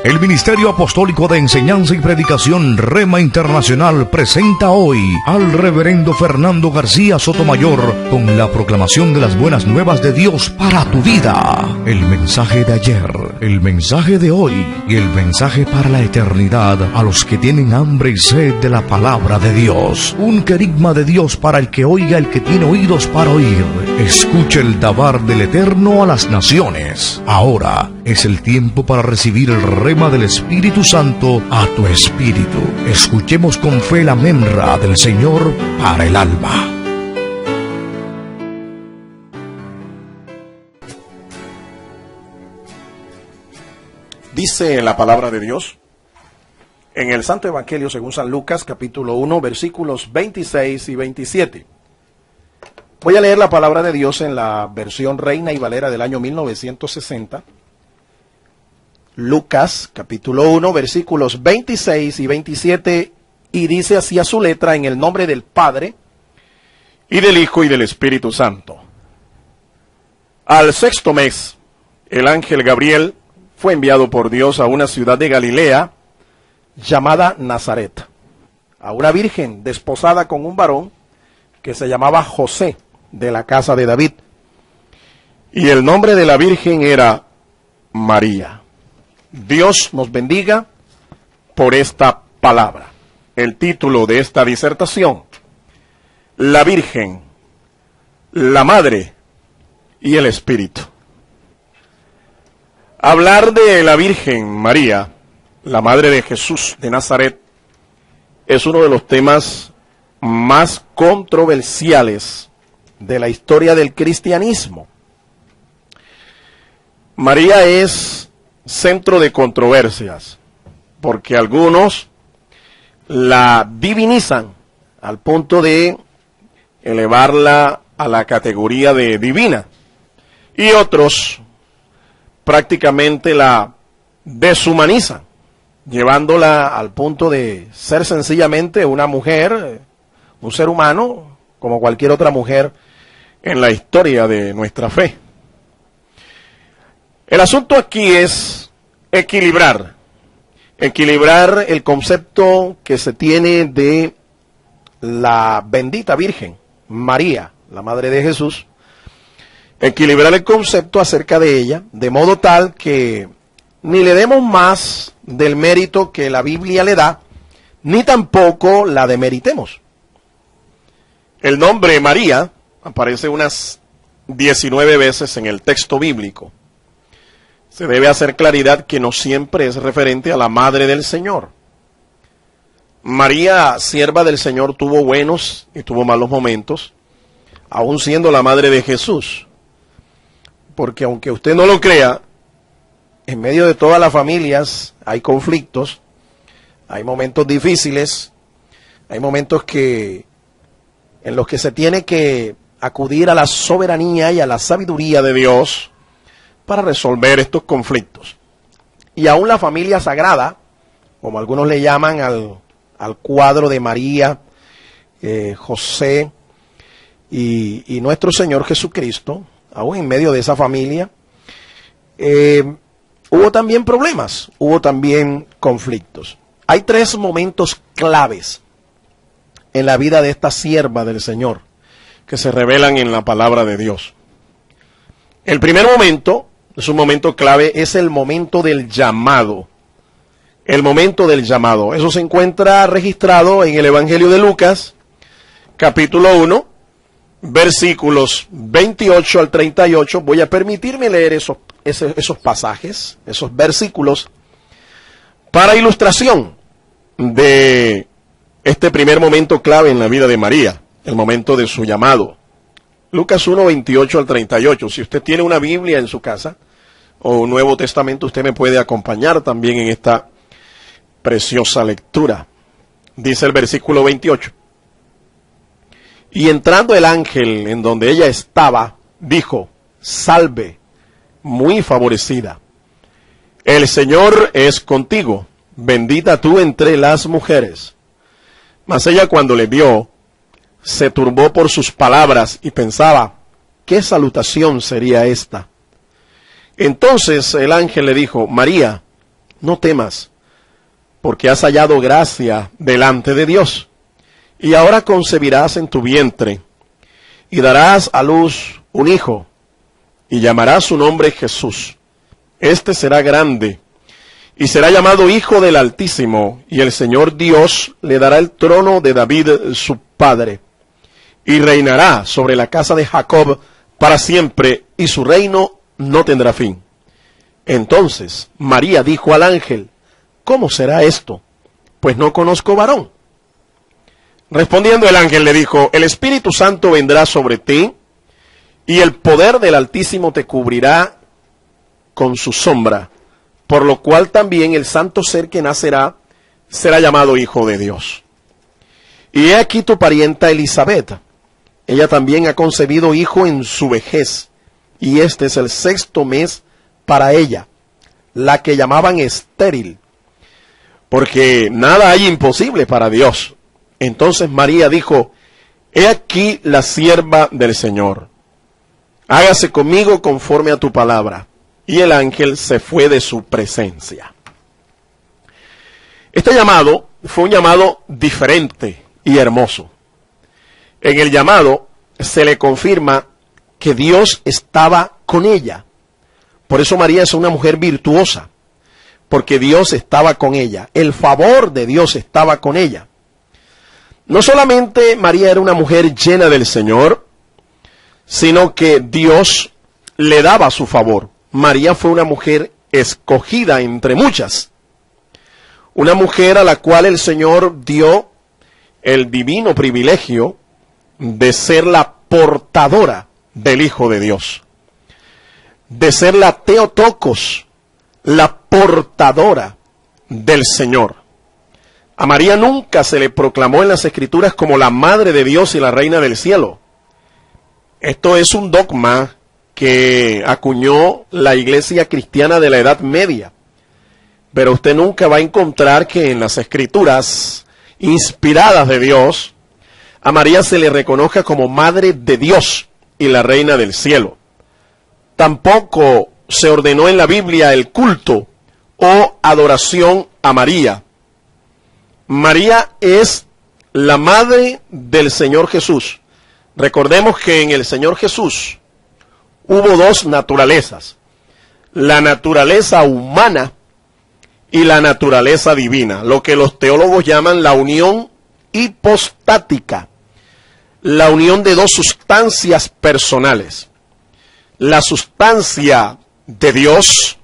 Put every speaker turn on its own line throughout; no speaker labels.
El Ministerio Apostólico de Enseñanza y Predicación Rema Internacional presenta hoy al Reverendo Fernando García Sotomayor con la proclamación de las buenas nuevas de Dios para tu vida. El mensaje de ayer, el mensaje de hoy y el mensaje para la eternidad a los que tienen hambre y sed de la palabra de Dios. Un querigma de Dios para el que oiga, el que tiene oídos para oír. Escuche el dabar del Eterno a las naciones. Ahora es el tiempo para recibir el rema del Espíritu Santo a tu espíritu. Escuchemos con fe la memra del Señor para el alma.
Dice la palabra de Dios en el Santo Evangelio según San Lucas, capítulo 1, versículos 26 y 27. Voy a leer la palabra de Dios en la versión Reina y Valera del año 1960. Lucas, capítulo 1, versículos 26 y 27, y dice así a su letra: en el nombre del Padre, y del Hijo, y del Espíritu Santo. Al sexto mes, el ángel Gabriel fue enviado por Dios a una ciudad de Galilea, llamada Nazaret, a una virgen desposada con un varón que se llamaba José, de la casa de David. Y el nombre de la virgen era María. Dios nos bendiga por esta palabra. El título de esta disertación: la Virgen, la Madre y el Espíritu. Hablar de la Virgen María, la Madre de Jesús de Nazaret, es uno de los temas más controversiales de la historia del cristianismo. María es centro de controversias, porque algunos la divinizan al punto de elevarla a la categoría de divina, y otros prácticamente la deshumanizan, llevándola al punto de ser sencillamente una mujer, un ser humano, como cualquier otra mujer en la historia de nuestra fe. El asunto aquí es equilibrar el concepto que se tiene de la bendita Virgen María, la Madre de Jesús, equilibrar el concepto acerca de ella, de modo tal que ni le demos más del mérito que la Biblia le da, ni tampoco la demeritemos. El nombre María aparece unas 19 veces en el texto bíblico. Se debe hacer claridad que no siempre es referente a la Madre del Señor. María, sierva del Señor, tuvo buenos y tuvo malos momentos, aun siendo la Madre de Jesús. Porque aunque usted no lo crea, en medio de todas las familias hay conflictos, hay momentos difíciles, hay momentos en los que se tiene que acudir a la soberanía y a la sabiduría de Dios para resolver estos conflictos. Y aún la familia sagrada, como algunos le llaman al cuadro de María, José y nuestro Señor Jesucristo, aún en medio de esa familia, hubo también problemas, hubo también conflictos. Hay tres momentos claves en la vida de esta sierva del Señor que se revelan en la palabra de Dios. El primer momento, es un momento clave, es el momento del llamado. El momento del llamado. Eso se encuentra registrado en el Evangelio de Lucas, capítulo 1, versículos 28 al 38. Voy a permitirme leer esos pasajes, esos versículos, para ilustración de este primer momento clave en la vida de María, el momento de su llamado. Lucas 1, 28 al 38. Si usted tiene una Biblia en su casa, o un Nuevo Testamento, usted me puede acompañar también en esta preciosa lectura. Dice el versículo 28. Y entrando el ángel en donde ella estaba, dijo: salve, muy favorecida, el Señor es contigo, bendita tú entre las mujeres. Mas ella, cuando le vio, se turbó por sus palabras y pensaba: ¿qué salutación sería esta? Entonces el ángel le dijo: María, no temas, porque has hallado gracia delante de Dios. Y ahora concebirás en tu vientre, y darás a luz un hijo, y llamarás su nombre Jesús. Este será grande, y será llamado Hijo del Altísimo, y el Señor Dios le dará el trono de David su padre, y reinará sobre la casa de Jacob para siempre, y su reino no tendrá fin. Entonces María dijo al ángel: ¿cómo será esto? Pues no conozco varón. Respondiendo el ángel le dijo: el Espíritu Santo vendrá sobre ti, y el poder del Altísimo te cubrirá con su sombra, por lo cual también el santo ser que nacerá será llamado Hijo de Dios. Y he aquí tu parienta Elisabet, ella también ha concebido hijo en su vejez, y este es el 6º mes para ella, la que llamaban estéril, porque nada hay imposible para Dios. Entonces María dijo: he aquí la sierva del Señor, hágase conmigo conforme a tu palabra. Y el ángel se fue de su presencia. Este llamado fue un llamado diferente y hermoso. En el llamado se le confirma que Dios estaba con ella. Por eso María es una mujer virtuosa, porque Dios estaba con ella. El favor de Dios estaba con ella. No solamente María era una mujer llena del Señor, sino que Dios le daba su favor. María fue una mujer escogida entre muchas. Una mujer a la cual el Señor dio el divino privilegio de ser la portadora del Hijo de Dios. De ser la Theotokos, la portadora del Señor. A María nunca se le proclamó en las Escrituras como la Madre de Dios y la Reina del Cielo. Esto es un dogma que acuñó la Iglesia cristiana de la Edad Media. Pero usted nunca va a encontrar que en las Escrituras inspiradas de Dios, a María se le reconozca como Madre de Dios y la Reina del Cielo. Tampoco se ordenó en la Biblia el culto o adoración a María. María es la Madre del Señor Jesús. Recordemos que en el Señor Jesús hubo dos naturalezas: la naturaleza humana y la naturaleza divina, lo que los teólogos llaman la unión hipostática, la unión de dos sustancias personales, la sustancia de Dios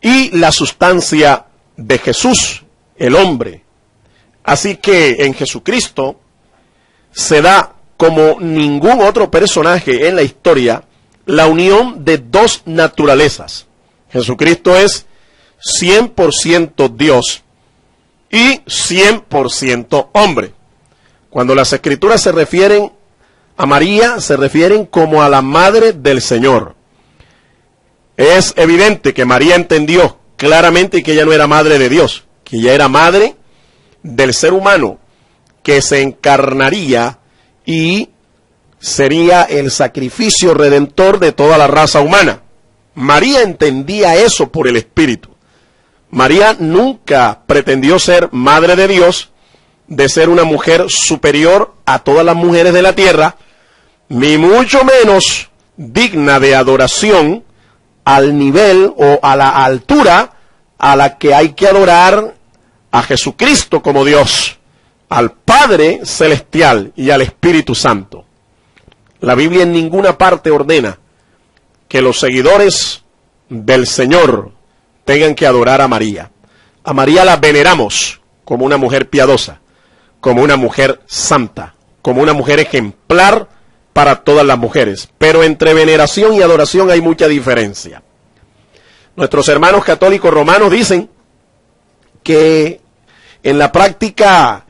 y la sustancia de Jesús, el hombre. Así que en Jesucristo se da, como ningún otro personaje en la historia, la unión de dos naturalezas. Jesucristo es 100% Dios y 100% hombre. Cuando las Escrituras se refieren a María, se refieren como a la Madre del Señor. Es evidente que María entendió claramente que ella no era madre de Dios, que ella era madre del ser humano que se encarnaría y sería el sacrificio redentor de toda la raza humana. María entendía eso por el Espíritu. María nunca pretendió ser madre de Dios, de ser una mujer superior a todas las mujeres de la tierra, ni mucho menos digna de adoración al nivel o a la altura a la que hay que adorar a Jesucristo como Dios, al Padre Celestial y al Espíritu Santo. La Biblia en ninguna parte ordena que los seguidores del Señor tengan que adorar a María. A María la veneramos como una mujer piadosa, como una mujer santa, como una mujer ejemplar para todas las mujeres. Pero entre veneración y adoración hay mucha diferencia. Nuestros hermanos católicos romanos dicen que en la práctica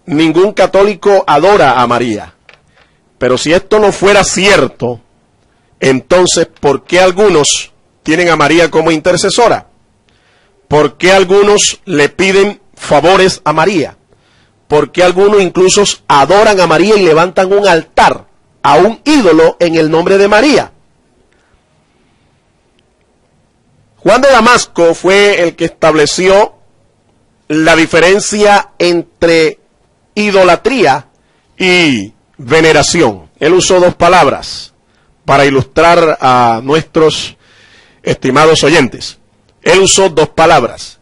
ningún católico adora a María. Pero si esto no fuera cierto, entonces, ¿por qué algunos tienen a María como intercesora? ¿Por qué algunos le piden favores a María? ¿Por qué algunos incluso adoran a María y levantan un altar a un ídolo en el nombre de María? Juan de Damasco fue el que estableció la diferencia entre idolatría y veneración. Él usó dos palabras para ilustrar a nuestros estimados oyentes. Él usó dos palabras.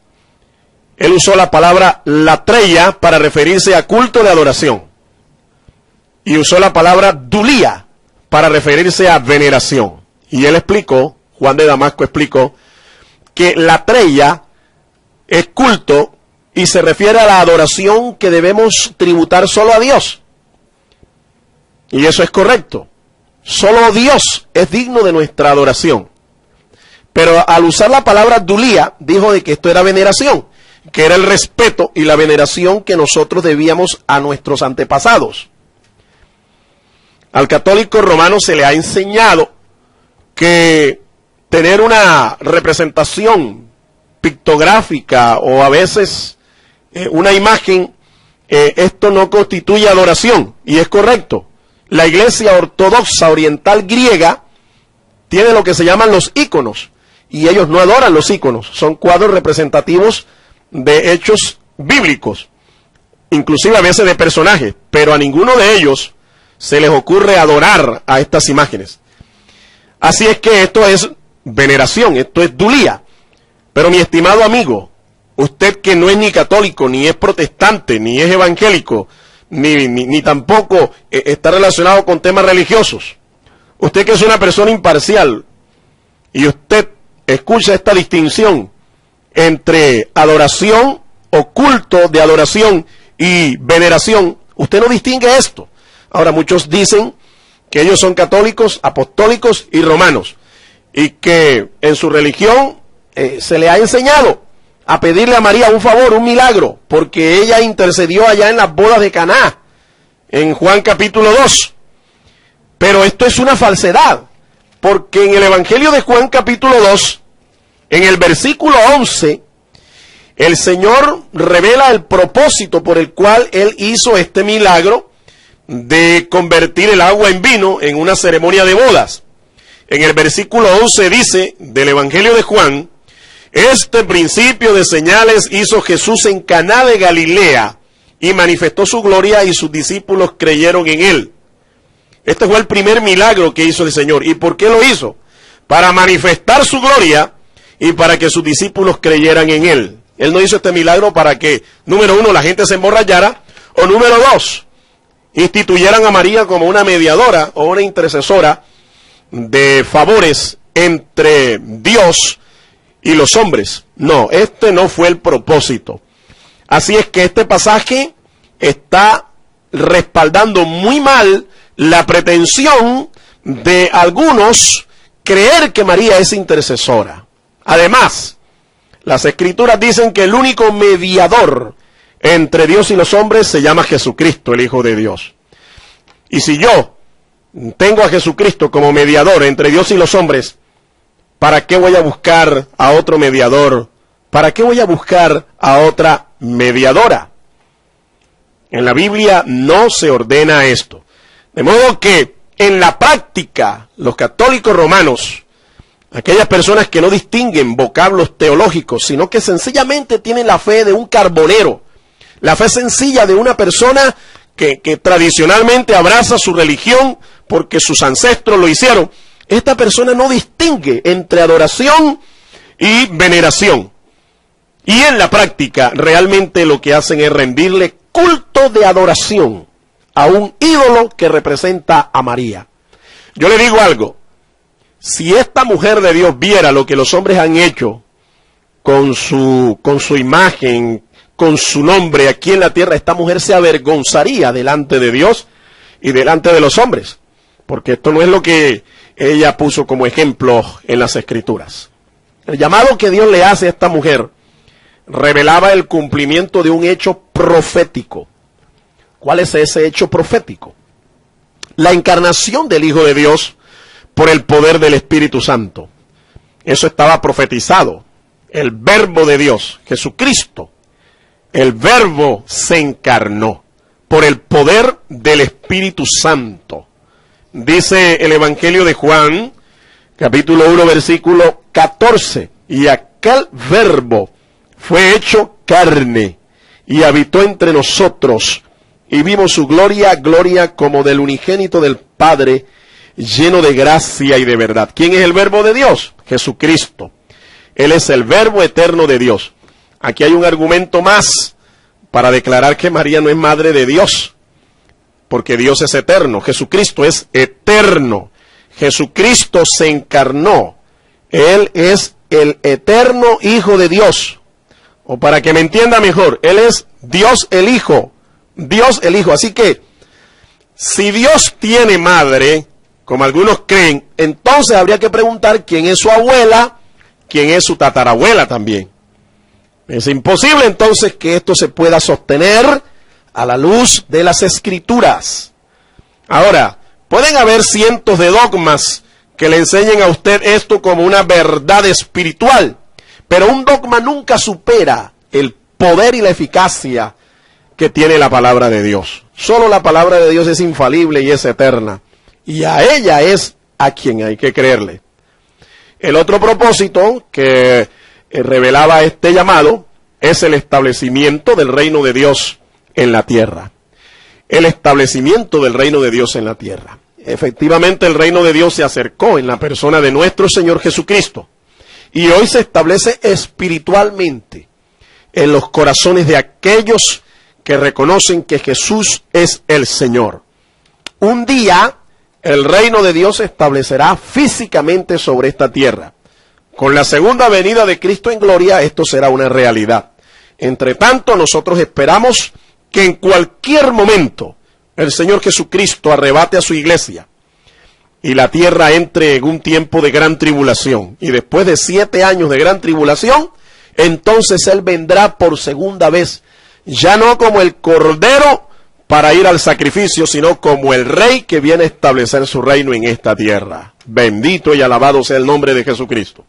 Él usó la palabra latreia para referirse a culto de adoración. Y usó la palabra dulía para referirse a veneración. Y él explicó, Juan de Damasco explicó, que latreia es culto y se refiere a la adoración que debemos tributar solo a Dios. Y eso es correcto. Solo Dios es digno de nuestra adoración. Pero al usar la palabra dulía, dijo de que esto era veneración, que era el respeto y la veneración que nosotros debíamos a nuestros antepasados. Al católico romano se le ha enseñado que tener una representación pictográfica o a veces una imagen, esto no constituye adoración, y es correcto. La iglesia ortodoxa oriental griega tiene lo que se llaman los íconos, y ellos no adoran los íconos, son cuadros representativos de hechos bíblicos, inclusive a veces de personajes, pero a ninguno de ellos se les ocurre adorar a estas imágenes. Así es que esto es veneración, esto es dulía. Pero mi estimado amigo, usted que no es ni católico, ni es protestante, ni es evangélico, ni tampoco está relacionado con temas religiosos, usted que es una persona imparcial, y usted escucha esta distinción entre adoración o culto de adoración y veneración, usted no distingue esto. Ahora, muchos dicen que ellos son católicos, apostólicos y romanos, y que en su religión se le ha enseñado a pedirle a María un favor, un milagro, porque ella intercedió allá en las bodas de Caná, en Juan capítulo 2. Pero esto es una falsedad, porque en el Evangelio de Juan capítulo 2, en el versículo 11, el Señor revela el propósito por el cual Él hizo este milagro de convertir el agua en vino en una ceremonia de bodas. En el versículo 11 dice del Evangelio de Juan: este principio de señales hizo Jesús en Caná de Galilea y manifestó su gloria y sus discípulos creyeron en él. Este fue el primer milagro que hizo el Señor. ¿Y por qué lo hizo? Para manifestar su gloria y para que sus discípulos creyeran en él. Él no hizo este milagro para que, número uno, la gente se emborrachara, o número dos, instituyeran a María como una mediadora o una intercesora de favores entre Dios y los hombres. No, este no fue el propósito. Así es que este pasaje está respaldando muy mal la pretensión de algunos creer que María es intercesora. Además, las Escrituras dicen que el único mediador entre Dios y los hombres se llama Jesucristo, el Hijo de Dios. Y si yo tengo a Jesucristo como mediador entre Dios y los hombres, ¿para qué voy a buscar a otro mediador? ¿Para qué voy a buscar a otra mediadora? En la Biblia no se ordena esto. De modo que en la práctica, los católicos romanos, aquellas personas que no distinguen vocablos teológicos, sino que sencillamente tienen la fe de un carbonero, la fe sencilla de una persona que tradicionalmente abraza su religión porque sus ancestros lo hicieron, esta persona no distingue entre adoración y veneración. Y en la práctica realmente lo que hacen es rendirle culto de adoración a un ídolo que representa a María. Yo le digo algo: si esta mujer de Dios viera lo que los hombres han hecho con su imagen, con su nombre aquí en la tierra, esta mujer se avergonzaría delante de Dios y delante de los hombres, porque esto no es lo que ella puso como ejemplo en las Escrituras. El llamado que Dios le hace a esta mujer revelaba el cumplimiento de un hecho profético. ¿Cuál es ese hecho profético? La encarnación del Hijo de Dios por el poder del Espíritu Santo. Eso estaba profetizado. El Verbo de Dios, Jesucristo, el Verbo se encarnó por el poder del Espíritu Santo. Dice el Evangelio de Juan, capítulo 1, versículo 14. Y aquel verbo fue hecho carne y habitó entre nosotros, y vimos su gloria, gloria como del unigénito del Padre, lleno de gracia y de verdad. ¿Quién es el verbo de Dios? Jesucristo. Él es el verbo eterno de Dios. Aquí hay un argumento más para declarar que María no es madre de Dios, porque Dios es eterno. Jesucristo es eterno. Jesucristo se encarnó. Él es el eterno Hijo de Dios. O para que me entienda mejor, Él es Dios el Hijo. Dios el Hijo. Así que, si Dios tiene madre, como algunos creen, entonces habría que preguntar quién es su abuela, quién es su tatarabuela también. Es imposible entonces que esto se pueda sostener a la luz de las Escrituras. Ahora, pueden haber cientos de dogmas que le enseñen a usted esto como una verdad espiritual, pero un dogma nunca supera el poder y la eficacia que tiene la palabra de Dios. Solo la palabra de Dios es infalible y es eterna, y a ella es a quien hay que creerle. El otro propósito que revelaba este llamado es el establecimiento del reino de Dios en la tierra. El establecimiento del reino de Dios en la tierra. Efectivamente, el reino de Dios se acercó en la persona de nuestro Señor Jesucristo, y hoy se establece espiritualmente en los corazones de aquellos que reconocen que Jesús es el Señor. Un día, el reino de Dios se establecerá físicamente sobre esta tierra. Con la segunda venida de Cristo en gloria, esto será una realidad. Entre tanto, nosotros esperamos que en cualquier momento el Señor Jesucristo arrebate a su iglesia y la tierra entre en un tiempo de gran tribulación. Y después de 7 años de gran tribulación, entonces Él vendrá por segunda vez, ya no como el Cordero para ir al sacrificio, sino como el Rey que viene a establecer su reino en esta tierra. Bendito y alabado sea el nombre de Jesucristo.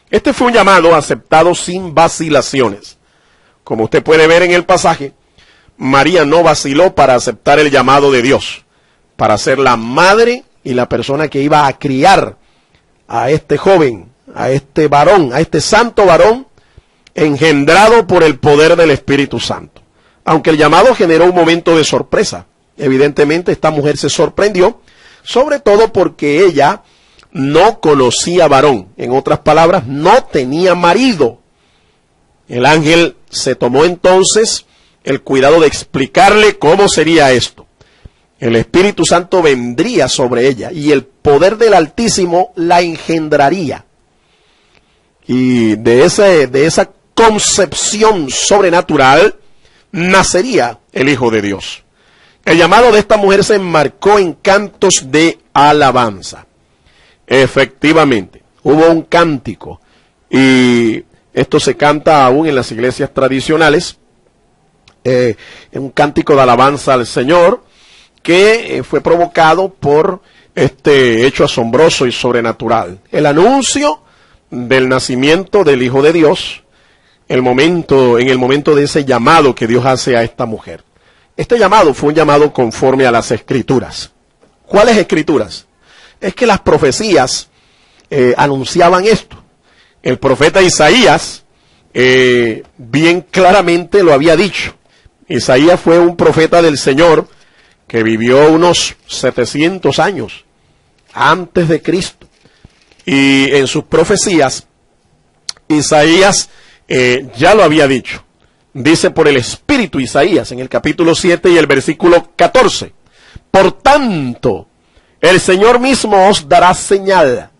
Este fue un llamado aceptado sin vacilaciones. Como usted puede ver en el pasaje, María no vaciló para aceptar el llamado de Dios, para ser la madre y la persona que iba a criar a este joven, a este varón, a este santo varón, engendrado por el poder del Espíritu Santo. Aunque el llamado generó un momento de sorpresa, evidentemente esta mujer se sorprendió, sobre todo porque ella no conocía varón. En otras palabras, no tenía marido. El ángel se tomó entonces el cuidado de explicarle cómo sería esto. El Espíritu Santo vendría sobre ella y el poder del Altísimo la engendraría. Y de esa concepción sobrenatural nacería el Hijo de Dios. El llamado de esta mujer se enmarcó en cantos de alabanza. Efectivamente, hubo un cántico, y esto se canta aún en las iglesias tradicionales, un cántico de alabanza al Señor, que fue provocado por este hecho asombroso y sobrenatural. El anuncio del nacimiento del Hijo de Dios, en el momento de ese llamado que Dios hace a esta mujer. Este llamado fue un llamado conforme a las Escrituras. ¿Cuáles Escrituras? Es que las profecías anunciaban esto. El profeta Isaías bien claramente lo había dicho. Isaías fue un profeta del Señor que vivió unos 700 años antes de Cristo. Y en sus profecías, Isaías ya lo había dicho. Dice por el Espíritu Isaías en el capítulo 7 y el versículo 14. Por tanto, el Señor mismo os dará señal.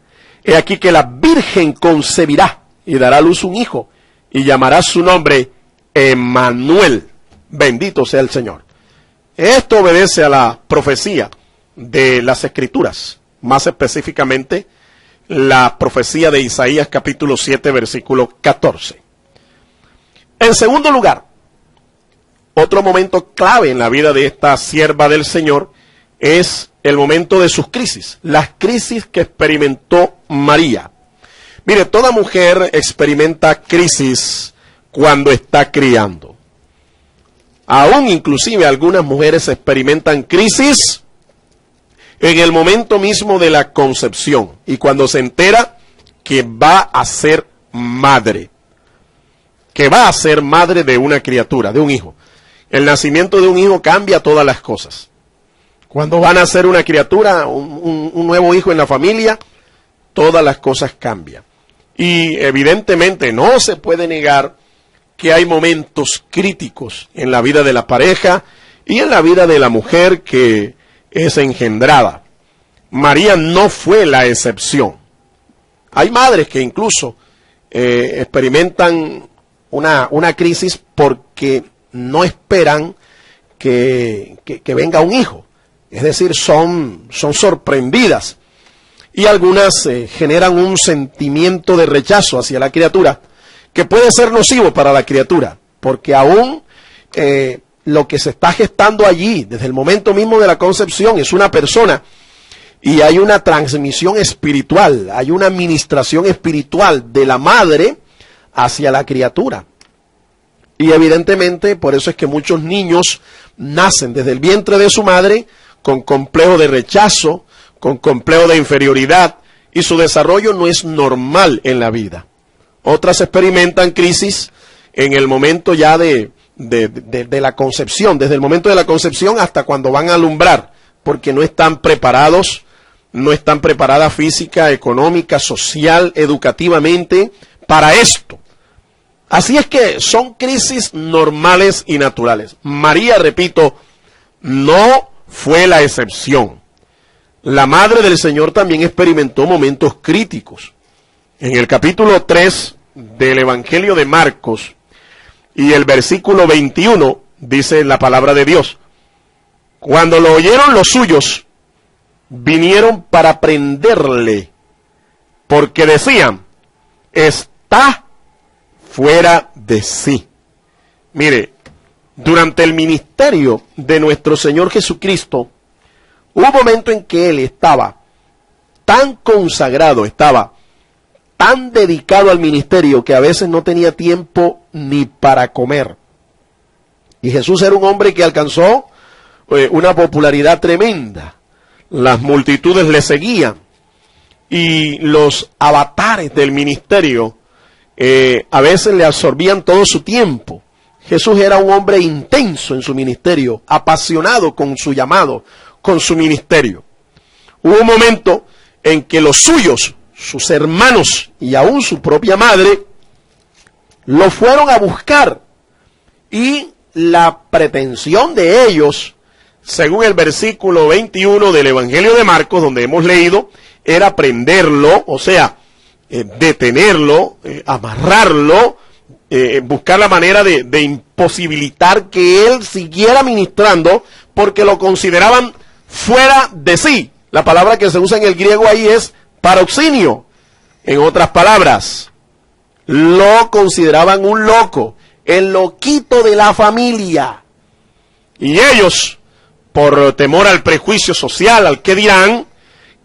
He aquí que la Virgen concebirá y dará a luz un hijo, y llamará su nombre Emmanuel. Bendito sea el Señor. Esto obedece a la profecía de las Escrituras, más específicamente la profecía de Isaías capítulo 7 versículo 14. En segundo lugar, otro momento clave en la vida de esta sierva del Señor es el momento de sus crisis, las crisis que experimentó María. Mire, toda mujer experimenta crisis cuando está criando. Aún inclusive algunas mujeres experimentan crisis en el momento mismo de la concepción y cuando se entera que va a ser madre, que va a ser madre de una criatura, de un hijo. El nacimiento de un hijo cambia todas las cosas. Cuando van a nacer una criatura, un nuevo hijo en la familia, todas las cosas cambian. Y evidentemente no se puede negar que hay momentos críticos en la vida de la pareja y en la vida de la mujer que es engendrada. María no fue la excepción. Hay madres que incluso experimentan una crisis porque no esperan que venga un hijo. Es decir, son sorprendidas. Y algunas generan un sentimiento de rechazo hacia la criatura que puede ser nocivo para la criatura, porque aún lo que se está gestando allí, desde el momento mismo de la concepción, es una persona, y hay una transmisión espiritual, hay una administración espiritual de la madre hacia la criatura. Y evidentemente, por eso es que muchos niños nacen desde el vientre de su madre con complejo de rechazo, con complejo de inferioridad, y su desarrollo no es normal en la vida. Otras experimentan crisis en el momento ya de la concepción, desde el momento de la concepción hasta cuando van a alumbrar, porque no están preparados, no están preparadas física, económica, social, educativamente para esto. Así es que son crisis normales y naturales. María, repito, no fue la excepción. La madre del Señor también experimentó momentos críticos. En el capítulo 3 del Evangelio de Marcos y el versículo 21 dice la palabra de Dios: cuando lo oyeron los suyos, vinieron para prenderle, porque decían, está fuera de sí. Mire, durante el ministerio de nuestro Señor Jesucristo, hubo un momento en que Él estaba tan consagrado, estaba tan dedicado al ministerio, que a veces no tenía tiempo ni para comer. Y Jesús era un hombre que alcanzó una popularidad tremenda. Las multitudes le seguían. Y los avatares del ministerio a veces le absorbían todo su tiempo. Jesús era un hombre intenso en su ministerio, apasionado con su llamado, con su ministerio. Hubo un momento en que los suyos, sus hermanos y aún su propia madre, lo fueron a buscar. Y la pretensión de ellos, según el versículo 21 del Evangelio de Marcos, donde hemos leído, era prenderlo, o sea, detenerlo, amarrarlo, buscar la manera de imposibilitar que él siguiera ministrando, porque lo consideraban fuera de sí. La palabra que se usa en el griego ahí es paroxinio. En otras palabras, lo consideraban un loco, el loquito de la familia. Y ellos, por temor al prejuicio social, al que dirán,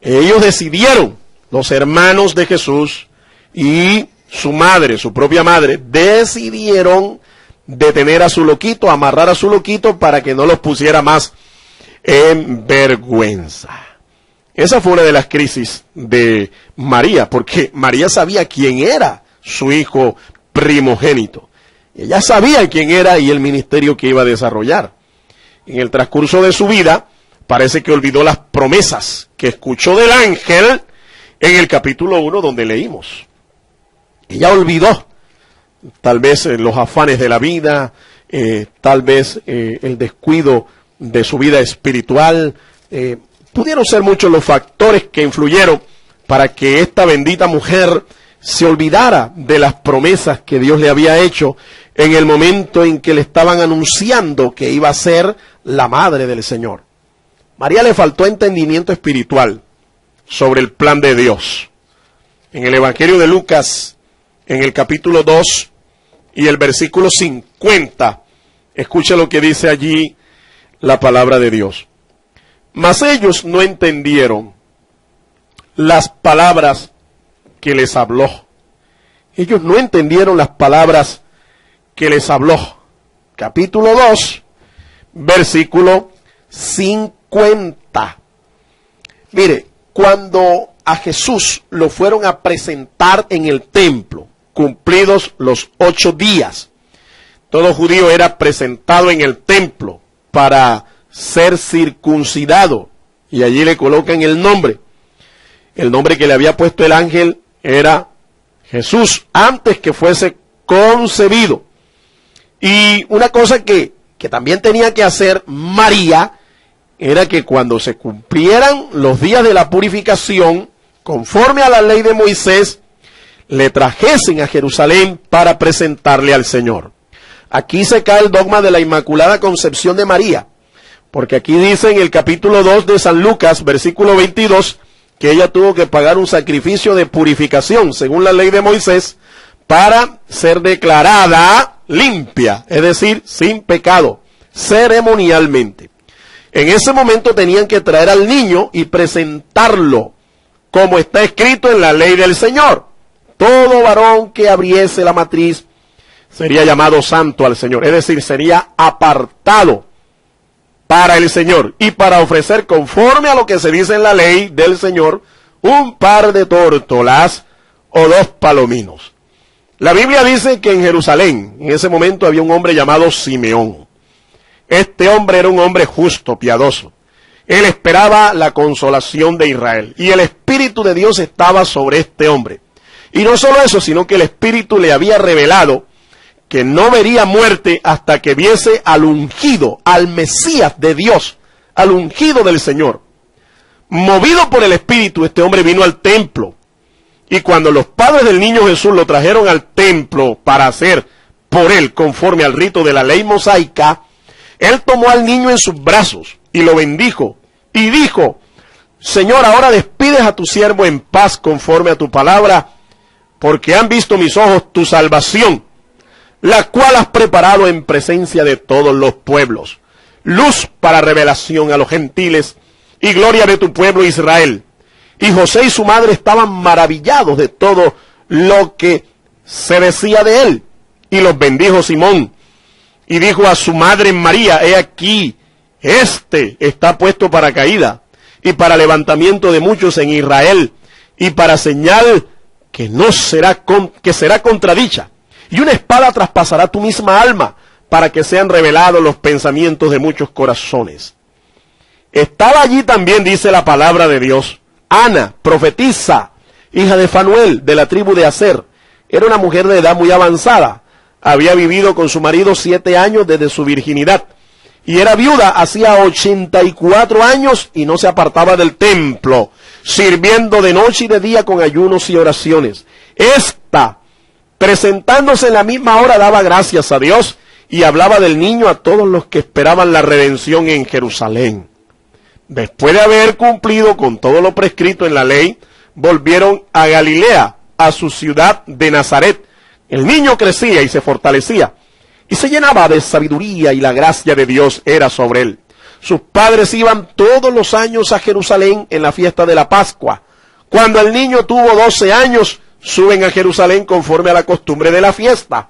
ellos decidieron, los hermanos de Jesús y su madre, su propia madre, decidieron detener a su loquito, amarrar a su loquito para que no los pusiera más en vergüenza. Esa fue una de las crisis de María, porque María sabía quién era su hijo primogénito. Ella sabía quién era y el ministerio que iba a desarrollar. En el transcurso de su vida, parece que olvidó las promesas que escuchó del ángel en el capítulo 1 donde leímos. Ella olvidó tal vez los afanes de la vida, tal vez el descuido de su vida espiritual. Pudieron ser muchos los factores que influyeron para que esta bendita mujer se olvidara de las promesas que Dios le había hecho en el momento en que le estaban anunciando que iba a ser la madre del Señor. María le faltó entendimiento espiritual sobre el plan de Dios. En el Evangelio de Lucas, en el capítulo 2 y el versículo 50, escucha lo que dice allí la palabra de Dios. Mas ellos no entendieron las palabras que les habló. Ellos no entendieron las palabras que les habló. Capítulo 2, versículo 50. Mire, cuando a Jesús lo fueron a presentar en el templo, cumplidos los 8 días. Todo judío era presentado en el templo para ser circuncidado, y allí le colocan el nombre. El nombre que le había puesto el ángel era Jesús, antes que fuese concebido. Y una cosa que también tenía que hacer María, era que cuando se cumplieran los días de la purificación, conforme a la ley de Moisés, le trajesen a Jerusalén para presentarle al Señor. Aquí se cae el dogma de la Inmaculada Concepción de María, porque aquí dice en el capítulo 2 de San Lucas, versículo 22, que ella tuvo que pagar un sacrificio de purificación, según la ley de Moisés, para ser declarada limpia, es decir, sin pecado, ceremonialmente. En ese momento tenían que traer al niño y presentarlo, como está escrito en la ley del Señor. Todo varón que abriese la matriz sería llamado santo al Señor, es decir, sería apartado para el Señor y para ofrecer, conforme a lo que se dice en la ley del Señor, un par de tórtolas o 2 palominos. La Biblia dice que en Jerusalén, en ese momento, había un hombre llamado Simeón. Este hombre era un hombre justo, piadoso. Él esperaba la consolación de Israel, y el Espíritu de Dios estaba sobre este hombre. Y no solo eso, sino que el Espíritu le había revelado que no vería muerte hasta que viese al ungido, al Mesías de Dios, al ungido del Señor. Movido por el Espíritu, este hombre vino al templo. Y cuando los padres del niño Jesús lo trajeron al templo para hacer por él, conforme al rito de la ley mosaica, él tomó al niño en sus brazos y lo bendijo y dijo: Señor, ahora despides a tu siervo en paz conforme a tu palabra, porque han visto mis ojos tu salvación, la cual has preparado en presencia de todos los pueblos, luz para revelación a los gentiles y gloria de tu pueblo Israel. Y José y su madre estaban maravillados de todo lo que se decía de él. Y los bendijo Simón. Y dijo a su madre María: he aquí, este está puesto para caída y para levantamiento de muchos en Israel, y para señal que será contradicha. Y una espada traspasará tu misma alma, para que sean revelados los pensamientos de muchos corazones. Estaba allí también, dice la palabra de Dios, Ana, profetisa, hija de Fanuel, de la tribu de Aser. Era una mujer de edad muy avanzada. Había vivido con su marido 7 años desde su virginidad. Y era viuda hacía 84 años y no se apartaba del templo, sirviendo de noche y de día con ayunos y oraciones. Esta, presentándose en la misma hora, daba gracias a Dios y hablaba del niño a todos los que esperaban la redención en Jerusalén. Después de haber cumplido con todo lo prescrito en la ley, volvieron a Galilea, a su ciudad de Nazaret. El niño crecía y se fortalecía, y se llenaba de sabiduría, y la gracia de Dios era sobre él. Sus padres iban todos los años a Jerusalén en la fiesta de la Pascua. Cuando el niño tuvo 12 años, suben a Jerusalén conforme a la costumbre de la fiesta.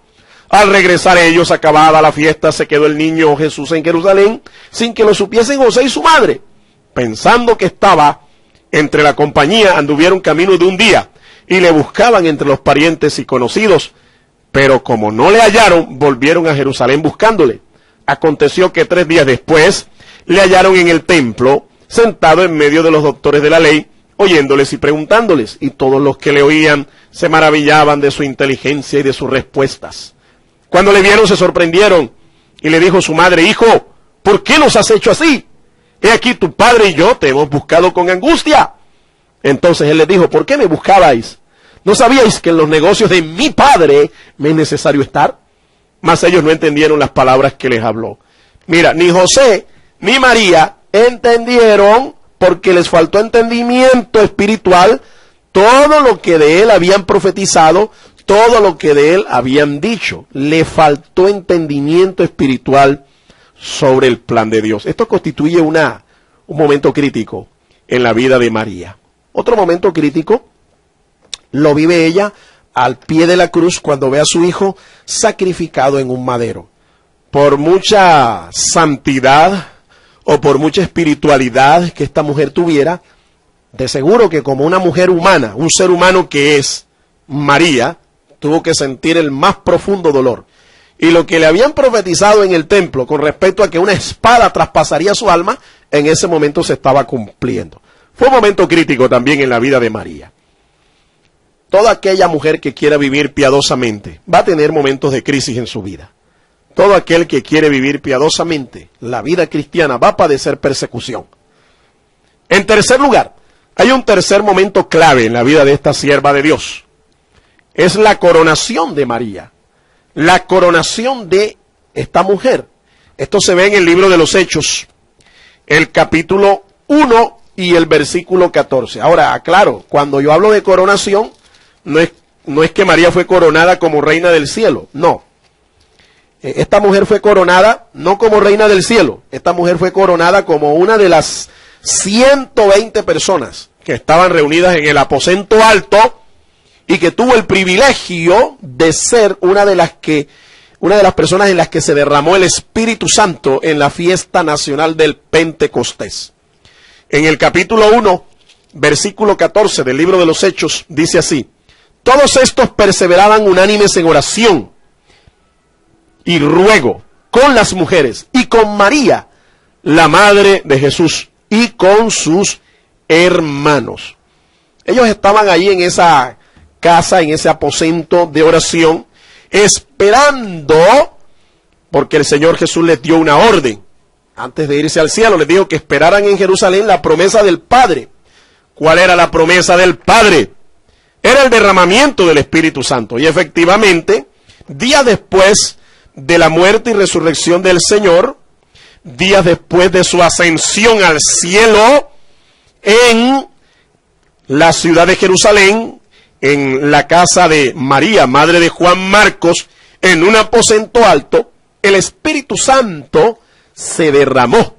Al regresar ellos, acabada la fiesta, se quedó el niño Jesús en Jerusalén, sin que lo supiesen José y su madre. Pensando que estaba entre la compañía, anduvieron camino de un día, y le buscaban entre los parientes y conocidos, pero como no le hallaron, volvieron a Jerusalén buscándole. Aconteció que 3 días después, le hallaron en el templo, sentado en medio de los doctores de la ley, oyéndoles y preguntándoles, y todos los que le oían se maravillaban de su inteligencia y de sus respuestas. Cuando le vieron se sorprendieron, y le dijo su madre: Hijo, ¿por qué nos has hecho así? He aquí tu padre y yo te hemos buscado con angustia. Entonces él les dijo: ¿por qué me buscabais? ¿No sabíais que en los negocios de mi padre me es necesario estar? Mas ellos no entendieron las palabras que les habló. Mira, ni José ni María entendieron, porque les faltó entendimiento espiritual, todo lo que de él habían profetizado, todo lo que de él habían dicho. Le faltó entendimiento espiritual sobre el plan de Dios. Esto constituye un momento crítico en la vida de María. Otro momento crítico lo vive ella al pie de la cruz, cuando ve a su hijo sacrificado en un madero. Por mucha santidad o por mucha espiritualidad que esta mujer tuviera, de seguro que como una mujer humana, un ser humano que es María, tuvo que sentir el más profundo dolor. Y lo que le habían profetizado en el templo con respecto a que una espada traspasaría su alma, en ese momento se estaba cumpliendo. Fue un momento crítico también en la vida de María. Toda aquella mujer que quiera vivir piadosamente va a tener momentos de crisis en su vida. Todo aquel que quiere vivir piadosamente la vida cristiana va a padecer persecución. En tercer lugar, hay un tercer momento clave en la vida de esta sierva de Dios. Es la coronación de María. La coronación de esta mujer. Esto se ve en el libro de los Hechos, el capítulo 1 y el versículo 14. Ahora, aclaro, cuando yo hablo de coronación, no es que María fue coronada como reina del cielo, no. Esta mujer fue coronada no como reina del cielo, esta mujer fue coronada como una de las 120 personas que estaban reunidas en el aposento alto y que tuvo el privilegio de ser una de las personas en las que se derramó el Espíritu Santo en la fiesta nacional del Pentecostés. En el capítulo 1, versículo 14 del libro de los Hechos, dice así: todos estos perseveraban unánimes en oración y ruego con las mujeres y con María, la madre de Jesús, y con sus hermanos. Ellos estaban ahí en esa casa, en ese aposento de oración, esperando, porque el Señor Jesús les dio una orden. Antes de irse al cielo, les dijo que esperaran en Jerusalén la promesa del Padre. ¿Cuál era la promesa del Padre? Era el derramamiento del Espíritu Santo. Y efectivamente, días después de la muerte y resurrección del Señor, días después de su ascensión al cielo, en la ciudad de Jerusalén, en la casa de María, madre de Juan Marcos, en un aposento alto, el Espíritu Santo se derramó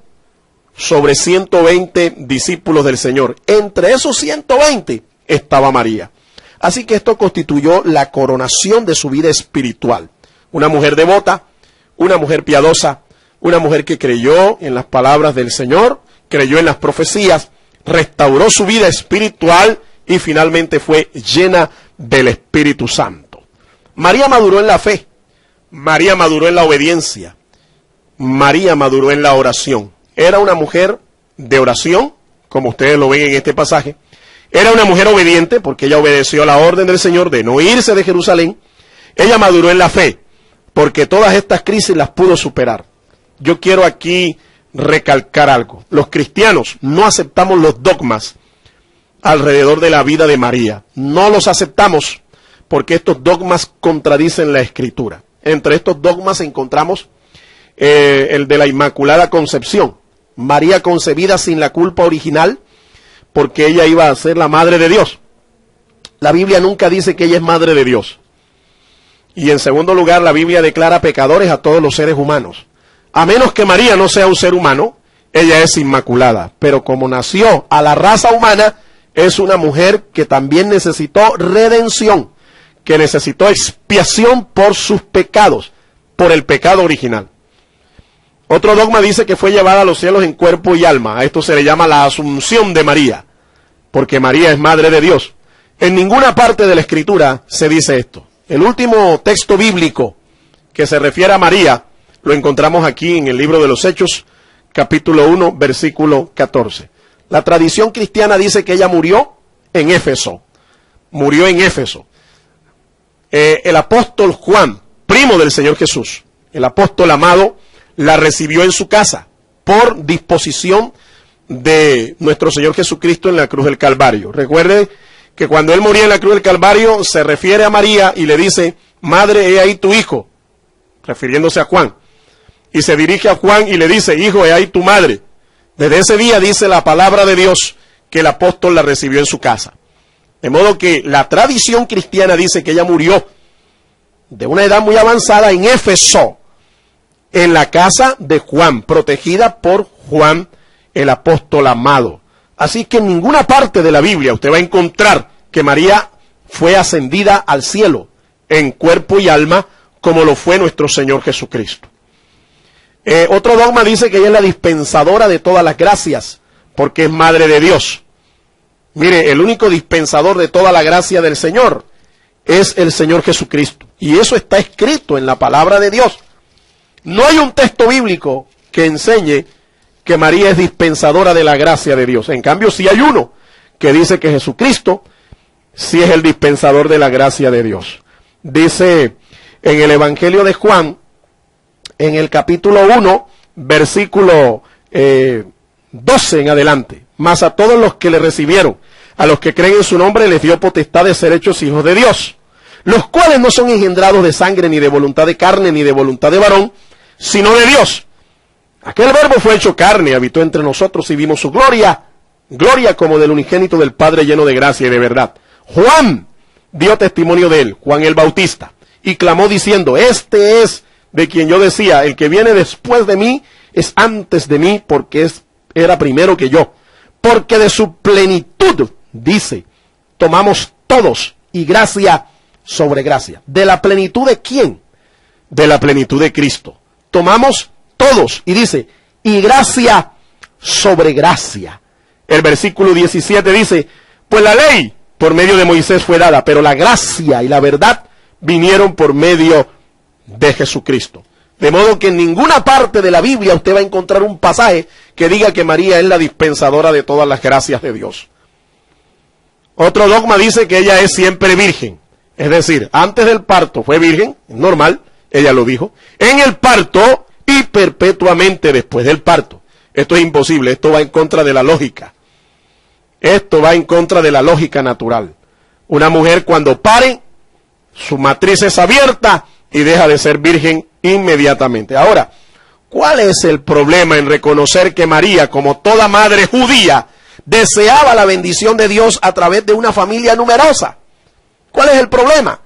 sobre 120 discípulos del Señor. Entre esos 120 estaba María. Así que esto constituyó la coronación de su vida espiritual. Una mujer devota, una mujer piadosa, una mujer que creyó en las palabras del Señor, creyó en las profecías, restauró su vida espiritual y finalmente fue llena del Espíritu Santo. María maduró en la fe, María maduró en la obediencia, María maduró en la oración. Era una mujer de oración, como ustedes lo ven en este pasaje. Era una mujer obediente, porque ella obedeció a la orden del Señor de no irse de Jerusalén. Ella maduró en la fe, porque todas estas crisis las pudo superar. Yo quiero aquí recalcar algo. Los cristianos no aceptamos los dogmas alrededor de la vida de María. No los aceptamos porque estos dogmas contradicen la Escritura. Entre estos dogmas encontramos el de la Inmaculada Concepción. María concebida sin la culpa original, porque ella iba a ser la madre de Dios. La Biblia nunca dice que ella es madre de Dios. Y en segundo lugar, la Biblia declara pecadores a todos los seres humanos. A menos que María no sea un ser humano, ella es inmaculada. Pero como nació a la raza humana, es una mujer que también necesitó redención, que necesitó expiación por sus pecados, por el pecado original. Otro dogma dice que fue llevada a los cielos en cuerpo y alma. A esto se le llama la Asunción de María, porque María es madre de Dios. En ninguna parte de la Escritura se dice esto. El último texto bíblico que se refiere a María lo encontramos aquí en el libro de los Hechos, capítulo 1, versículo 14. La tradición cristiana dice que ella murió en Éfeso. Murió en Éfeso. El apóstol Juan, primo del Señor Jesús, el apóstol amado, la recibió en su casa por disposición de nuestro Señor Jesucristo en la cruz del Calvario. Recuerde que cuando Él moría en la cruz del Calvario se refiere a María y le dice: madre, he ahí tu hijo, refiriéndose a Juan. Y se dirige a Juan y le dice: hijo, he ahí tu madre. Desde ese día dice la palabra de Dios que el apóstol la recibió en su casa. De modo que la tradición cristiana dice que ella murió de una edad muy avanzada en Éfeso, en la casa de Juan, protegida por Juan, el apóstol amado. Así que en ninguna parte de la Biblia usted va a encontrar que María fue ascendida al cielo en cuerpo y alma, como lo fue nuestro Señor Jesucristo. Otro dogma dice que ella es la dispensadora de todas las gracias, porque es madre de Dios. Mire, el único dispensador de toda la gracia del Señor es el Señor Jesucristo. Y eso está escrito en la palabra de Dios. No hay un texto bíblico que enseñe que María es dispensadora de la gracia de Dios. En cambio, sí hay uno que dice que Jesucristo sí es el dispensador de la gracia de Dios. Dice en el Evangelio de Juan, en el capítulo 1, versículo 12 en adelante: mas a todos los que le recibieron, a los que creen en su nombre, les dio potestad de ser hechos hijos de Dios, los cuales no son engendrados de sangre, ni de voluntad de carne, ni de voluntad de varón, sino de Dios. Aquel verbo fue hecho carne, habitó entre nosotros y vimos su gloria, gloria como del unigénito del Padre, lleno de gracia y de verdad. Juan dio testimonio de él, Juan el Bautista, y clamó diciendo: este es de quien yo decía, el que viene después de mí es antes de mí, porque era primero que yo. Porque de su plenitud, dice, tomamos todos, y gracia sobre gracia. ¿De la plenitud de quién? De la plenitud de Cristo. Tomamos todos, y dice, y gracia sobre gracia. El versículo 17 dice: pues la ley por medio de Moisés fue dada, pero la gracia y la verdad vinieron por medio de Jesucristo. De modo que en ninguna parte de la Biblia usted va a encontrar un pasaje que diga que María es la dispensadora de todas las gracias de Dios. Otro dogma dice que ella es siempre virgen. Es decir, antes del parto fue virgen, normal, ella lo dijo. En el parto y perpetuamente después del parto. Esto es imposible, esto va en contra de la lógica. Esto va en contra de la lógica natural. Una mujer cuando pare, su matriz es abierta y deja de ser virgen inmediatamente. Ahora, ¿cuál es el problema en reconocer que María, como toda madre judía, deseaba la bendición de Dios a través de una familia numerosa? ¿Cuál es el problema?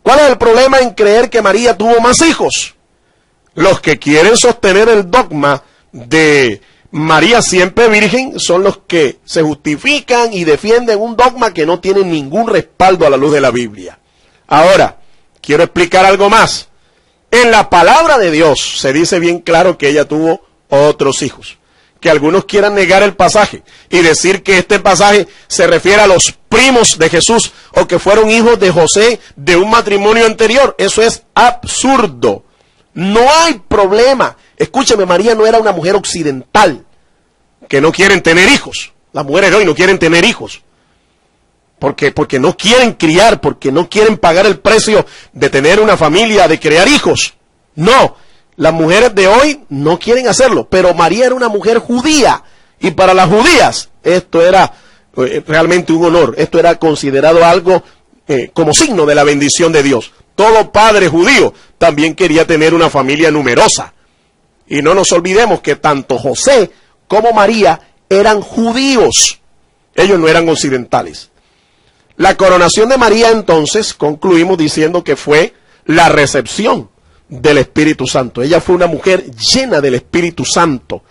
¿Cuál es el problema en creer que María tuvo más hijos? Los que quieren sostener el dogma de María siempre virgen son los que se justifican y defienden un dogma que no tiene ningún respaldo a la luz de la Biblia. Ahora, quiero explicar algo más. En la palabra de Dios se dice bien claro que ella tuvo otros hijos. Que algunos quieran negar el pasaje y decir que este pasaje se refiere a los primos de Jesús o que fueron hijos de José de un matrimonio anterior. Eso es absurdo. No hay problema. Escúcheme, María no era una mujer occidental que no quieren tener hijos. Las mujeres hoy no quieren tener hijos. Porque no quieren criar, porque no quieren pagar el precio de tener una familia, de crear hijos. No, las mujeres de hoy no quieren hacerlo, pero María era una mujer judía, y para las judías esto era realmente un honor, esto era considerado algo como signo de la bendición de Dios. Todo padre judío también quería tener una familia numerosa, y no nos olvidemos que tanto José como María eran judíos, ellos no eran occidentales. La coronación de María, entonces, concluimos diciendo que fue la recepción del Espíritu Santo. Ella fue una mujer llena del Espíritu Santo.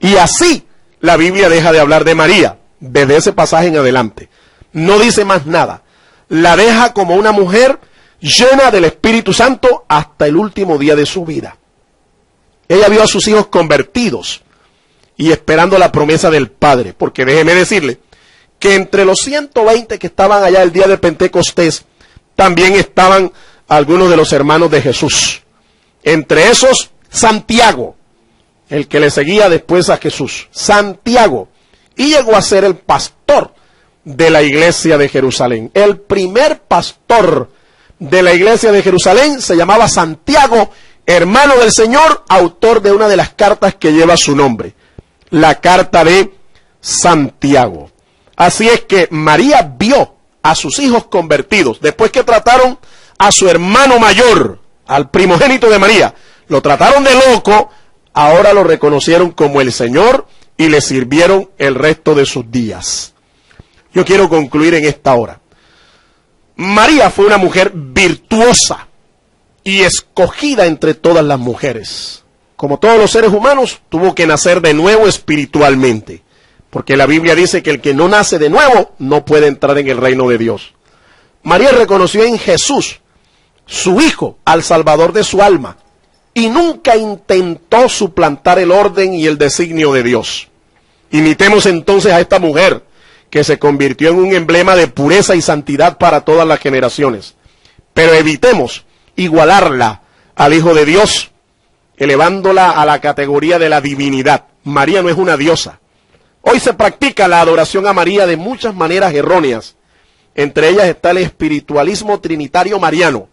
Y así la Biblia deja de hablar de María, desde ese pasaje en adelante. No dice más nada. La deja como una mujer llena del Espíritu Santo hasta el último día de su vida. Ella vio a sus hijos convertidos y esperando la promesa del Padre. Porque déjeme decirle que entre los 120 que estaban allá el día de Pentecostés, también estaban algunos de los hermanos de Jesús. Entre esos, Santiago, el que le seguía después a Jesús. Santiago. Y llegó a ser el pastor de la iglesia de Jerusalén. El primer pastor de la iglesia de Jerusalén se llamaba Santiago, hermano del Señor, autor de una de las cartas que lleva su nombre. La carta de Santiago. Así es que María vio a sus hijos convertidos. Después que trataron a su hermano mayor, al primogénito de María, lo trataron de loco, ahora lo reconocieron como el Señor y le sirvieron el resto de sus días. Yo quiero concluir en esta hora. María fue una mujer virtuosa y escogida entre todas las mujeres. Como todos los seres humanos, tuvo que nacer de nuevo espiritualmente. Porque la Biblia dice que el que no nace de nuevo no puede entrar en el reino de Dios. María reconoció en Jesús, su Hijo, al Salvador de su alma, y nunca intentó suplantar el orden y el designio de Dios. Imitemos entonces a esta mujer, que se convirtió en un emblema de pureza y santidad para todas las generaciones. Pero evitemos igualarla al Hijo de Dios, elevándola a la categoría de la divinidad. María no es una diosa. Hoy se practica la adoración a María de muchas maneras erróneas. Entre ellas está el espiritualismo trinitario mariano.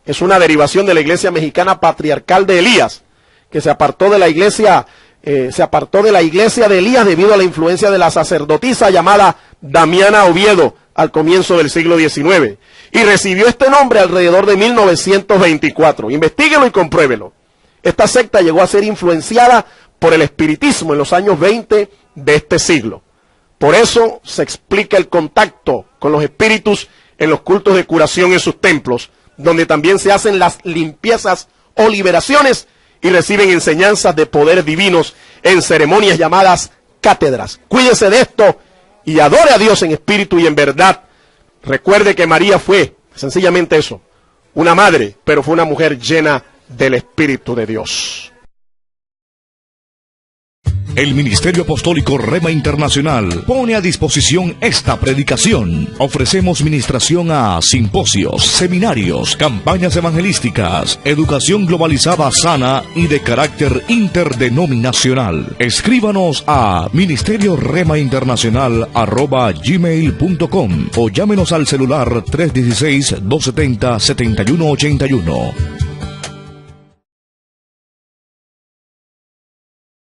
Es una derivación de la iglesia mexicana patriarcal de Elías, que se apartó de la iglesia de Elías debido a la influencia de la sacerdotisa llamada Damiana Oviedo al comienzo del siglo XIX. Y recibió este nombre alrededor de 1924. Investíguelo y compruébelo. Esta secta llegó a ser influenciada por el espiritismo en los años 20 de este siglo. Por eso se explica el contacto con los espíritus en los cultos de curación en sus templos, donde también se hacen las limpiezas o liberaciones y reciben enseñanzas de poderes divinos en ceremonias llamadas cátedras. Cuídese de esto y adore a Dios en espíritu y en verdad. Recuerde que María fue sencillamente eso, una madre, pero fue una mujer llena del Espíritu de Dios.
El Ministerio Apostólico Rema Internacional pone a disposición esta predicación. Ofrecemos ministración a simposios, seminarios, campañas evangelísticas, educación globalizada sana y de carácter interdenominacional. Escríbanos a ministerioremainternacional@gmail.com o llámenos al celular 316-270-7181.